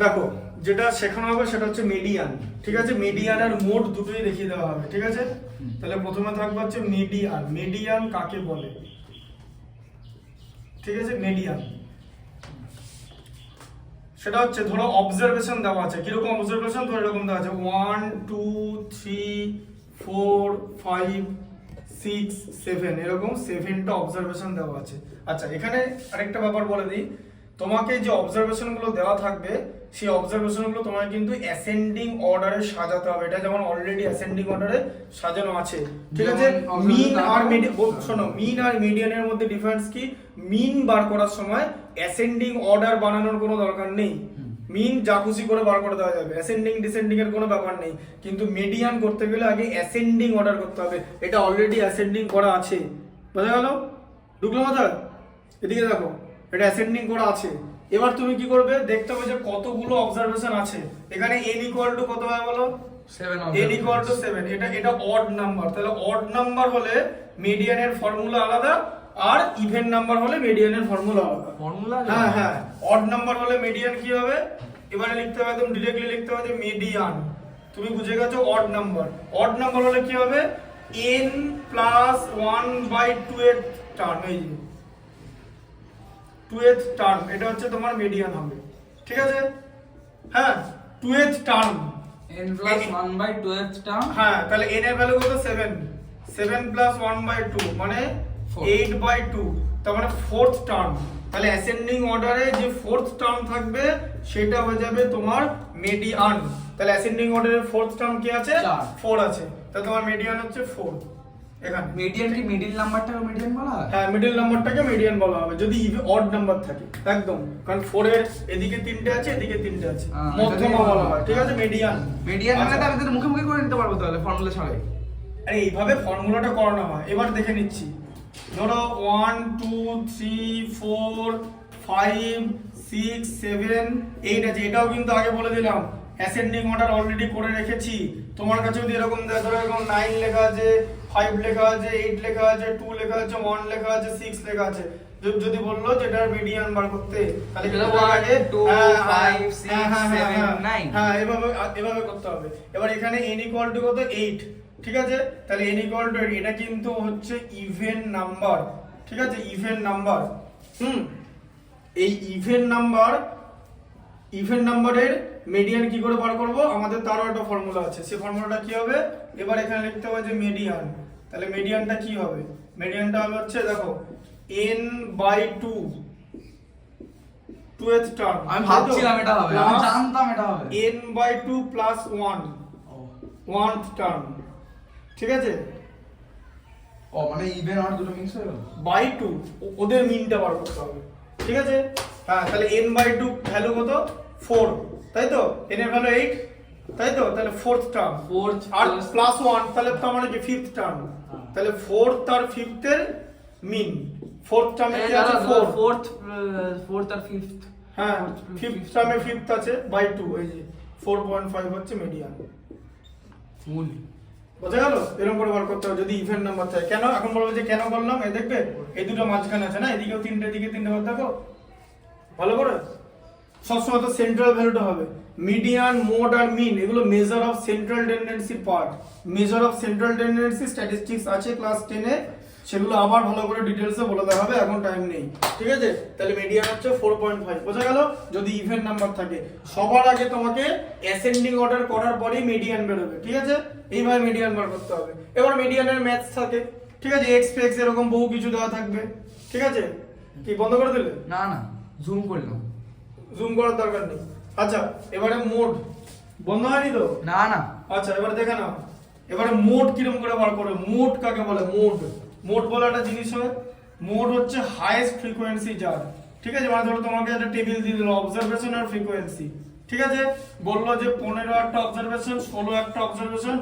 দেখো যেটা শেখানো হবে সেটা হচ্ছে মিডিয়ান, ঠিক আছে? মিডিয়ান আর মোড দুটোই দেখিয়ে দেওয়া হবে, ঠিক আছে? তাহলে প্রথমে থাকবে হচ্ছে মিডিয়ান। মিডিয়ান কাকে বলে, ঠিক আছে? মিডিয়ান সেটা হচ্ছে ধরো অবজারভেশন দেওয়া আছে, কিরকম অবজারভেশন? ধরো এরকম দেওয়া আছে 1 2 3 4 5 6 7, এরকম 7টা অবজারভেশন দেওয়া আছে। আচ্ছা এখানে আরেকটা ব্যাপার বলে দিই, তোমাকে যে অবজারভেশন গুলো দেওয়া থাকবে সেই অবজারভেশন গুলো তোমাকে কিন্তু অ্যাসেন্ডিং অর্ডারে সাজাতে হবে। এটা যেমন অলরেডি অ্যাসেন্ডিং অর্ডারে সাজানো আছে, ঠিক আছে? মিন আর মিডিয়ান, শোনো, মিন আর মিডিয়ানের মধ্যে ডিফারেন্স কি? মিন বার করার সময় অ্যাসেন্ডিং অর্ডার বানানোর কোনো দরকার নেই, মিন যা খুশি করে বার করে দেওয়া যাবে, অ্যাসেন্ডিং ডিসেন্ডিং এর কোনো ব্যাপার নেই। কিন্তু মিডিয়ান করতে গেলে আগে অ্যাসেন্ডিং অর্ডার করতে হবে, এটা অলরেডি অ্যাসেন্ডিং করা আছে। বোঝা গেল? ঢুকলো মাথা? এদিকে দেখো, এটা অ্যাসেন্ডিং করা আছে। এবার তুমি কি করবে, দেখতে হবে যে কতগুলো অবজারভেশন আছে। এখানে n ইকুয়াল টু কত হয় বলো? 7। n equal to 7। এটা অড নাম্বার, তাহলে অড নাম্বার হলে মিডিয়ানের ফর্মুলা আলাদা, আর ইভেন নাম্বার হলে মিডিয়ানের ফর্মুলা আলাদা। ফর্মুলা? হ্যাঁ হ্যাঁ, অড নাম্বার হলে মিডিয়ান কি হবে? এবারে লিখতে হবে, একদম ডিরেক্টলি লিখতে হবে যে মিডিয়ান। তুমি বুঝে গেছো অড নাম্বার। অড নাম্বার হলে কি হবে? n প্লাস 1/2 এর টার্ম, এই 2th টার্ম, এটা হচ্ছে তোমার মিডিয়ান হবে, ঠিক আছে? হ্যাঁ, 2th term n plus 1/2th term. হ্যাঁ, তাহলে n এর ভ্যালু কত? 7। 7 প্লাস 1/2 মানে 8/2, তার মানে 4th টার্ম। তাহলে অ্যাসেন্ডিং অর্ডারে যে 4th টার্ম থাকবে সেটা হয়ে যাবে তোমার মিডিয়ান। তাহলে অ্যাসেন্ডিং অর্ডারে 4th টার্ম কি আছে? 4 আছে। তাহলে তোমার মিডিয়ান হচ্ছে 4 এখানে। মিডিয়ান কি মিডল নাম্বারটাকে মিডিয়ান বলা হয়? হ্যাঁ, মিডল নাম্বারটাকে মিডিয়ান বলা হবে যদি অড নাম্বার থাকে, একদম। কারণ 4 এর এদিকে 3টে আছে, এদিকে 3টে আছে, মধ্যমা বলা হয়, ঠিক আছে? মিডিয়ান। মিডিয়ান মানে তাহলে তো মুখে মুখে করে নিতে পারবো তাহলে ফর্মুলা ছাড়াই। আরে এইভাবে ফর্মুলাটা করানো হয়। এবার দেখে নিচ্ছি, ধরো 1 2 3 4 5 6 7 8 আছে। এটাও কিন্তু আগে বলে দিলাম অ্যাসেন্ডিং অর্ডার অলরেডি করে রেখেছি। তোমার কাছে যদি এরকম দেয়, ধরো এরকম 9 লেখা আছে, 5 লেখা আছে, 8 লেখা আছে, 2 লেখা আছে, 1 লেখা আছে, 6 লেখা আছে, যদি বললো যে এটার মিডিয়ান বার করতে, তাহলে কিন্তু আগে 2 5 6 7 9, হ্যাঁ এভাবে করতে হবে। এবার এখানে n ইকুয়াল টু কত? 8, ঠিক আছে? তাহলে n ইকুয়াল টু 8, এটা কিন্তু হচ্ছে ইভেন নাম্বার, ঠিক আছে? Even number. এই ইভেন নাম্বারের মিডিয়ান কি করে বার করব? আমাদের তারও একটা ফর্মুলা আছে। সেই ফর্মুলাটা কি হবে? এবার এখানে লিখতে হবে যে মিডিয়ান। তাহলে মিডিয়ানটা কি হবে? মিডিয়ানটা হচ্ছে, দেখো, n/2, 2th টার্ম। আমি ভাবছিলাম এটা হবে, আমি জানতাম এটা হবে। n/2 প্লাস 1, 1th টার্ম, ঠিক আছে? ও মানে ইভেন আর দুটো মিক্স হয়ে গেল বাই 2, ওদের মিনটা বার করতে হবে, ঠিক আছে? হ্যাঁ, তাহলে n/2 ভ্যালু কত? 4, তাই তো? n এর ভ্যালু 8, তাই তো? তাহলে 4th টার্ম, 4th আর প্লাস 1, তাহলে তার মানে কি 5th টার্ম। তাহলে 4th আর 5th এর মিন। 4th টার্মে কি আছে? 4। 4th আর 5th। হ্যাঁ, 5th টার্মে 5th আছে বাই 2, এই যে 4.5 হচ্ছে মিডিয়ান। ফুল বোঝা গেল? এরকম করে বার করতে হবে যদি ইভেন নাম্বার থাকে। কেন? এখন বলবো যে কেন বললাম, এই দেখবে এই দুটো মাঝখানে আছে না, এদিকেও 3টে, এদিকে 3টে, বার দেখো ভালো করে। সবসময় তো সেন্ট্রাল ভ্যালুটা হবে। মিডিয়ান, মোড আর মিন এগুলো measure of central tendency part. Measure of central tendency statistics আছে ক্লাস 10 এ, সেগুলো আবার ভালো করে ডিটেইলসে বলে দেওয়া হবে, এখন টাইম নেই, ঠিক আছে? তাহলে মিডিয়ান হচ্ছে 4.5, বোঝা গেল? যদি ইভেন নাম্বার থাকে। সবার আগে তোমাকে অ্যাসেন্ডিং অর্ডার করার পরেই মিডিয়ান বেরোবে, ঠিক আছে? এইভাবে মিডিয়ান বার করতে হবে। এবার মিডিয়ানের ম্যাথস থাকে, ঠিক আছে? এক্স এক্স এরকম বহু কিছু দেওয়া থাকবে, ঠিক আছে? কি বন্ধ করে দিলে? না না, জুম করলাম। জুম করার দরকার নেই। আচ্ছা, এবারে মোড বন্ধ হয়নি তো? না না। আচ্ছা, এবারে দেখে নাও, এবারে মোড কিরকম করে বার করে। মোড কাকে বলে? মোড বলে একটা জিনিস হয়। মোড হচ্ছে হাইয়েস্ট ফ্রিকোয়েন্সি যার, ঠিক আছে? মানে ধরো তোমাকে একটা টেবিল দিয়ে দিল অবজারভেশন আর ফ্রিকোয়েন্সি, ঠিক আছে? বললো যে 15 একটা অবজারভেশন, 16 একটা অবজারভেশন,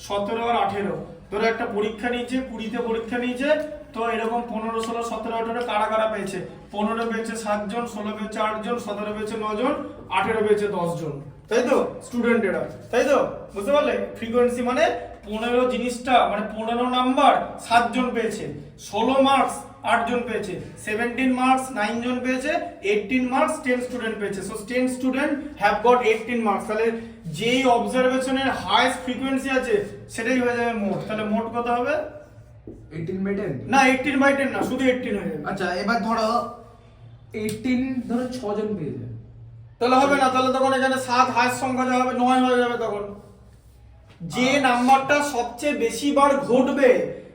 17 আর 18। ধরো একটা পরীক্ষা নিয়েছে, 20তে পরীক্ষা নিয়েছে, তো এরকম 15 16 17 18 কারা কারা পেয়েছে? 15 পেয়েছে 7 জন, 16 পেয়েছে 8 জন, 17 পেয়েছে 9 জন, 18 পেয়েছে 10 জন, তাই তো? স্টুডেন্ট এরা, তাই তো? বুঝতে পারলে? ফ্রিকোয়েন্সি মানে 15 জিনিসটা, মানে 15 নাম্বার 7 জন পেয়েছে, 16 মার্কস 8 জন পেয়েছে, 17 মার্কস 9 জন পেয়েছে, 18 মার্কস 10 স্টুডেন্ট পেয়েছে। So 10 student have got 18 marks. তাহলে যেই অবজারভেশনের হাইয়েস্ট ফ্রিকোয়েন্সি আছে সেটাই হয়ে যাবে মোট। তাহলে মোট কত হবে? 18/10 না 18/10 না, শুধু 18 হয়ে যাবে। আচ্ছা এবার ধরো 18 ধরো 6 জন পেয়েছে, তাহলে হবে না, তাহলে তখন এখানে 7 হাইয়েস্ট সংখ্যা যা হবে 9 হয়ে যাবে তখন। যে নাম্বারটা সবচেয়ে বেশি বার ঘটবে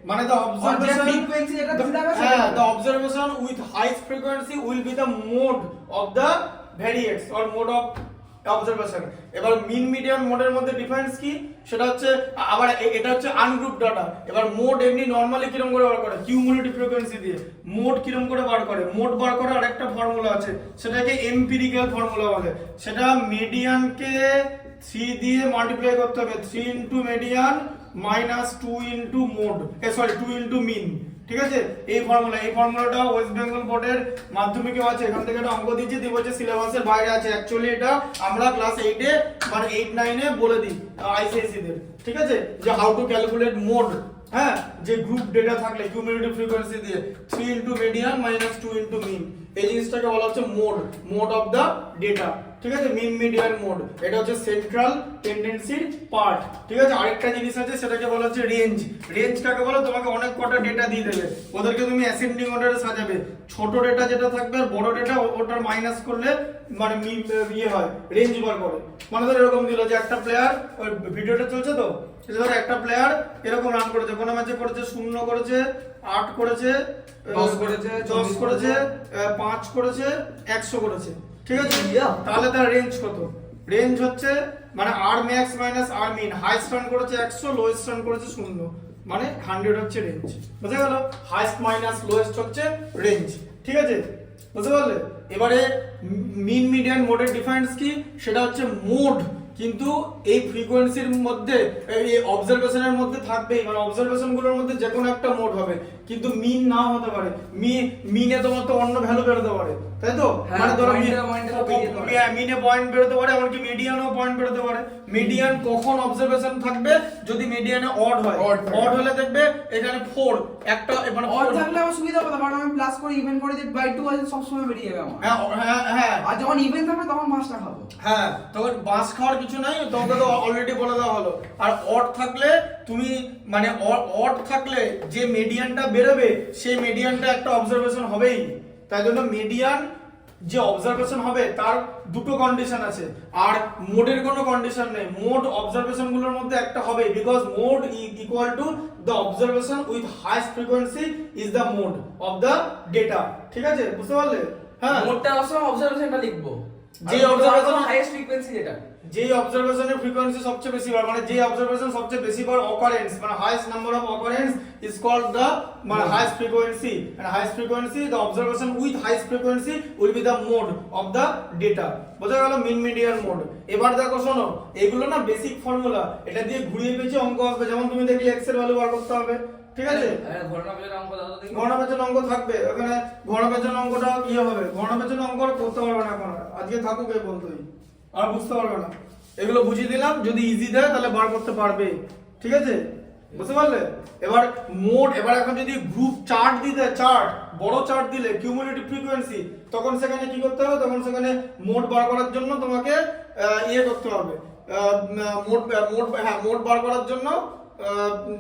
মানে the observation frequency যেটা দিতে হবে হ্যাঁ, the observation with highest frequency will be the mode of the variates or mode of observation। এবার মিন মিডিয়ান মোডের মধ্যে ডিফারেন্স কি সেটা হচ্ছে আবার এটা হচ্ছে আনগ্রুপ ডাটা। এবার মোড এমনি নরমালি কিরকম করে বার করে, কিউমুলেটিভ ফ্রিকোয়েন্সি দিয়ে। মোড কিরকম করে বার করে, মোড বার করার আরেকটা ফর্মুলা আছে, সেটাকে এমপিরিক্যাল ফর্মুলা বলে। সেটা মিডিয়ানকে 3 দিয়ে মাল্টিপ্লাই করতে হবে, 3 into median minus 2 into mode, sorry 2 into mean. ঠিক আছে, এই ফর্মুলাটা ওয়েস্ট বেঙ্গল বোর্ডের মাধ্যমিকে আছে, এখান থেকে একটা অঙ্ক দিয়েছি, দিয়ে বলছে সিলেবাসের বাইরে আছে। অ্যাকচুয়ালি এটা আমরা ক্লাস 8 এ মানে 8 9 এ বলে দিই আইসিএসসি দের। ঠিক আছে, যে হাউ টু ক্যালকুলেট মোড, হ্যাঁ, যে গ্রুপ ডেটা থাকলে কিউমুলেটিভ ফ্রিকোয়েন্সি দিয়ে 3 ইনটু মিডিয়ান মাইনাস 2 ইনটু মিন, এই জিনিসটাকে বলা হচ্ছে মোড অফ দা ডেটা। ঠিক আছে, মিন মিডিয়ান মোড, এটা হচ্ছে সেন্ট্রাল টেন্ডেন্সির পার্ট। ঠিক আছে, আরেকটা জিনিস আছে সেটাকে বলা হচ্ছে রেঞ্জ। রেঞ্জ কাকে বলে, তোমাকে অনেক কটা ডেটা দিয়ে দেবে, ওদেরকে তুমি অ্যাসেন্ডিং অর্ডারে সাজাবে। ছোট ডেটা যেটা থাকবে আর বড় ডেটা ওটার মাইনাস করলে মানে ইয়ে হয়, রেঞ্জ বার করে। মানে ধর এরকম দিল যে একটা প্লেয়ার, ওই ভিডিওটা চলছে তো, ধর একটা প্লেয়ার এরকম রান করেছে, কোনো ম্যাচে করেছে 0 করেছে, 8 করেছে, 10 করেছে, 10 করেছে, 5 করেছে, 100 করেছে। ঠিক আছে, তাহলে তার রেঞ্জ কত? রেঞ্জ হচ্ছে মানে আর ম্যাক্স মাইনাস আর মিন। হাইস্ট রান করেছে 100, লোয়েস্ট রান করেছে 0, মানে 100 হচ্ছে রেঞ্জ। বুঝা গেল? হাইস্ট মাইনাস লোয়েস্ট হচ্ছে রেঞ্জ। ঠিক আছে, বুঝতে পারলে? এবারে মিন মিডিয়ান মোডের ডিফারেন্স কি সেটা হচ্ছে মোড কিন্তু এই ফ্রিকোয়েন্সির মধ্যে, এই অবজারভেশনের মধ্যে থাকবেই, মানে অবজারভেশন গুলোর মধ্যে যে কোনো একটা মোড হবে, কিন্তু মিন নাও হতে পারে। মিনে তোমার তো অন্য ভ্যালু বেরোতে পারে, তাই তো? মানে ধরো মিনে পয়েন্ট বেরোতে পারে, এমনকি মিডিয়ানও পয়েন্ট বেরোতে পারে। মিডিয়ান কখন অবজারভেশন থাকবে, যদি মিডিয়ানে অড হয়। অড হলে দেখবে এখানে 4 একটা, মানে অড থাকলে আমার সুবিধা হবে, কারণ আমি প্লাস করে ইভেন করে যে বাই 2 আছে সব সময় বেরিয়ে যাবে আমার। হ্যাঁ, আর যখন ইভেন থাকবে তখন মাছটা খাবো। হ্যাঁ, তখন বাস খাওয়ার কিছু নাই, তোমাকে তো অলরেডি বলে দেওয়া হলো। আর অড থাকলে তুমি মানে অড থাকলে যে মিডিয়ানটা বেরোবে সেই মিডিয়ানটা একটা অবজারভেশন হবেই। তাই জন্য মিডিয়ান যে অবজারভেশন হবে তার দুটো কন্ডিশন আছে, আর মোডের কোনো কন্ডিশন নেই। মোড অবজারভেশন গুলোর মধ্যে একটা হবে, because mode equal to the observation with highest frequency is the mode of the data. ঠিক আছে, বুঝতে পারলে? হ্যাঁ, মোডটা অবশ্যই অবজারভেশনটা লিখবো, যে অবজারভেশন হাইয়েস্ট ফ্রিকোয়েন্সি যেটা, যেই অবজারভেশনের ফ্রিকোয়েন্সি সবচেয়ে বেশি বার, মানে যে অবজারভেশন সবচেয়ে বেশি বার অকারেন্স, মানে highest number of occurrence is called the মানে highest frequency, and highest frequency the observation with highest frequency will be the mode of the data. বোঝা গেল? Mean median mode. এবার দেখো শোনো, এগুলো না বেসিক ফর্মুলা, এটা দিয়ে ঘুরিয়ে পেঁচিয়ে অঙ্ক আসবে। যেমন তুমি দেখলে এক্স এর ভ্যালু বার করতে হবে, ঠিক আছে? ঘনপেঁচানো অঙ্ক থাকবে ওখানে, ঘনপেঁচানো অঙ্কটা কি হবে, ঘনপেঁচানো অঙ্ক করতে পারবে না এখন, আজকে থাকুক এই বলতোই, আর বুঝতে পারবে না। এগুলো বুঝিয়ে দিলাম, যদি ইজি দেয় তাহলে বার করতে পারবে। ঠিক আছে, বুঝতে পারলে? এবার মোড, এবার এখন যদি গ্রুপ চার্ট দিতে, চার্ট বড় চার্ট দিলে কিউমুলেটিভ ফ্রিকোয়েন্সি, তখন সেখানে কি করতে হবে, তখন সেখানে মোড বার করার জন্য তোমাকে ইয়ে করতে হবে, মোড বার করার জন্য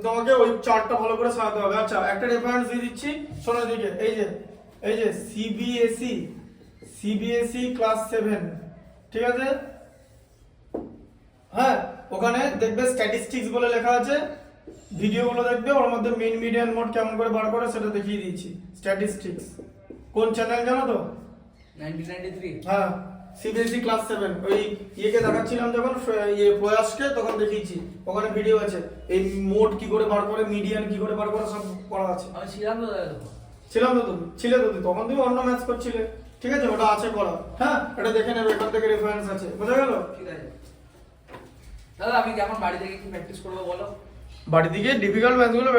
তোমাকে ওই চার্টটা ভালো করে সাজাতে হবে। আচ্ছা, একটা রেফারেন্স দিয়ে দিচ্ছি, শোনো দিকে, এই যে সিবিএসই ক্লাস 7, ঠিক আছে? হ্যাঁ, ওখানে দেখবে স্ট্যাটিস্টিক্স বলে লেখা আছে, ভিডিওগুলো দেখবে, ওর মধ্যে মিন মিডিয়ান মোড কেমন করে বার করে সেটা দেখিয়ে দিয়েছি। স্ট্যাটিস্টিক্স কোন চ্যানেল জানো তো? 1993। হ্যাঁ, সিবিএসই ক্লাস 7, ওই ইয়েকে দেখাচ্ছিলাম যখন প্রয়াসকে, তখন দেখিয়েছি, ওখানে ভিডিও আছে, এই মোড কি করে বার করে, মিডিয়ান কি করে বার করে সব করা আছে। আমি ছিলাম তো, তুমি ছিলে তো, তখন তুমি অন্য ম্যাচ করছিলে। ঠিক আছে, ওটা আছে করা। হ্যাঁ, এটা দেখে নেবে, এখান থেকে রেফারেন্স আছে। বোঝা গেল? ঠিক আছে দাদা, আমি কেমন বাড়ি থেকে কি প্র্যাকটিস করবো বলো? বাড়ি থেকে ডিফিকাল্ট ম্যাচগুলো